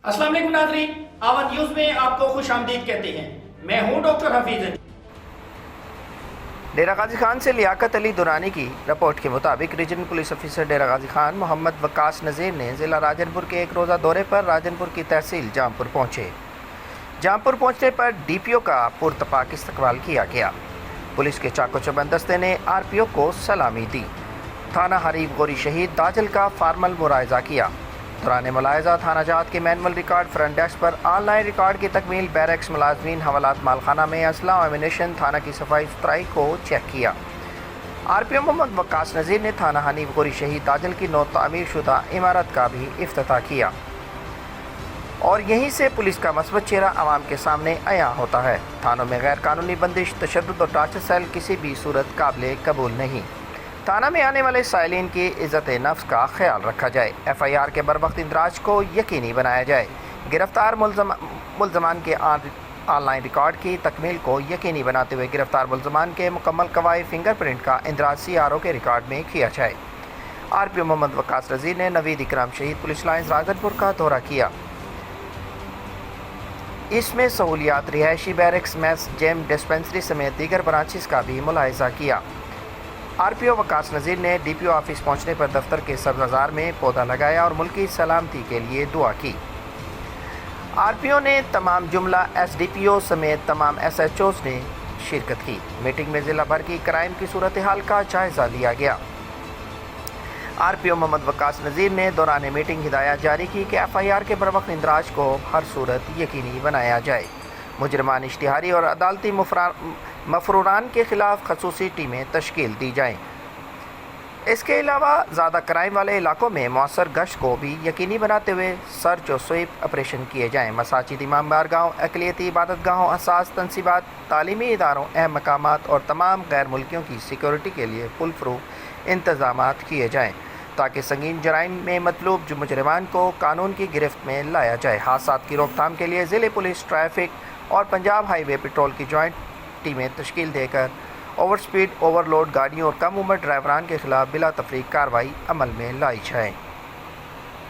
अस्सलाम वालेकुम नाज़रीन, आवाज़ न्यूज़ में आपको खुश आमदीद कहते हैं। मैं हूं डॉक्टर हफीज। डेरा गाजी खान से लियाकत अली दुरानी की रिपोर्ट के मुताबिक रीजनल पुलिस ऑफिसर डेरा गाजी खान मोहम्मद वकास नज़ीर ने ज़िला राजनपुर के एक रोज़ा दौरे पर राजनपुर की तहसील जामपुर पहुँचे। जामपुर पहुँचने पर DPO का पुरतपाक इस्तकबाल किया गया। पुलिस के चाको चौबंद दस्ते ने RPO को सलामी दी। थाना हरीफ गोरी शहीद दाजल का फार्मल मुलायजा किया। दौरान मुलायजा थाना जात के मैनुअल रिकॉर्ड फ्रंट डेस्क पर ऑनलाइन रिकॉर्ड की तकमील, बैरक्स मुलाजमीन, हवालात मालखाना में असला और एमिनेशन, थाना की सफाई सुथराई को चेक किया। RPO मोहम्मद वकास नज़ीर ने थाना हनीफ गोरी शहीद दाजल की नौ तामीर शुदा इमारत का भी इफ्तिताह किया और यहीं से पुलिस का मस्बत चेहरा आवाम के सामने आया होता है। थानों में गैर कानूनी बंदिश, तशद्दुद और टार्चर सेल किसी भी सूरत काबिल कबूल नहीं। थाना में आने वाले साइलिन की इज़्ज़त नफ्स का ख्याल रखा जाए। FIR के बरवक्त इंदराज को यकीनी बनाया जाए। गिरफ्तार मुलजमान के ऑनलाइन रिकॉर्ड की तकमील को यकीनी बनाते हुए गिरफ्तार मुलजमान के मुकम्मल गवाही फिंगरप्रिंट का इंदराज CRO के रिकॉर्ड में किया जाए। RPO मोहम्मद वकास नज़ीर ने नवीद इकराम शहीद पुलिस लाइन्स राजनपुर का दौरा किया। इसमें सहूलियात, रिहायशी बैरक्स, मेस, जेम, डिस्पेंसरी समेत दीगर ब्रांचेस का भी मुलाहिजा किया। RPO वकास नज़ीर ने DPO ऑफिस पहुंचने पर दफ्तर के सब्ज़ार में पौधा लगाया और मुल्की सलामती के लिए दुआ की। RPO ने तमाम जुमला SDPO समेत तमाम SHOs ने शिरकत की। मीटिंग में ज़िला भर की क्राइम की सूरत हाल का जायज़ा लिया गया। RPO मोहम्मद वकास नज़ीर ने दौरान मीटिंग हिदायत जारी की कि FIR के बरवक्त इंदराज को हर सूरत यकीनी बनाया जाए। मुजरमान, इश्तिहारी और अदालती मफरूरान के ख़िलाफ़ खसूसी टीमें तश्कील दी जाएँ। इसके अलावा ज़्यादा क्राइम वाले इलाकों में मौसर गश्त को भी यकीनी बनाते हुए सर्च और स्वीप ऑपरेशन किए जाएँ। मसाजिद, इमाम बारगाहों, अक़लियती इबादत गाहों, असास तनसीबात, तालीमी इदारों, अहम मकामात और तमाम गैर मुल्कियों की सिक्योरिटी के लिए फुल प्रूफ इंतज़ामात किए जाएँ ताकि संगीन जराइम में मतलूब मुजरिमान को कानून की गिरफ्त में लाया जाए। हादसात की रोकथाम के लिए ज़िले पुलिस, ट्रैफिक और पंजाब हाईवे पेट्रोल की जॉइंट टीमें तश्कील देकर ओवर स्पीड, ओवरलोड गाड़ियों और कम उम्र ड्राइवरान के खिलाफ बिला तफरीक कार्रवाई अमल में लाई जाए।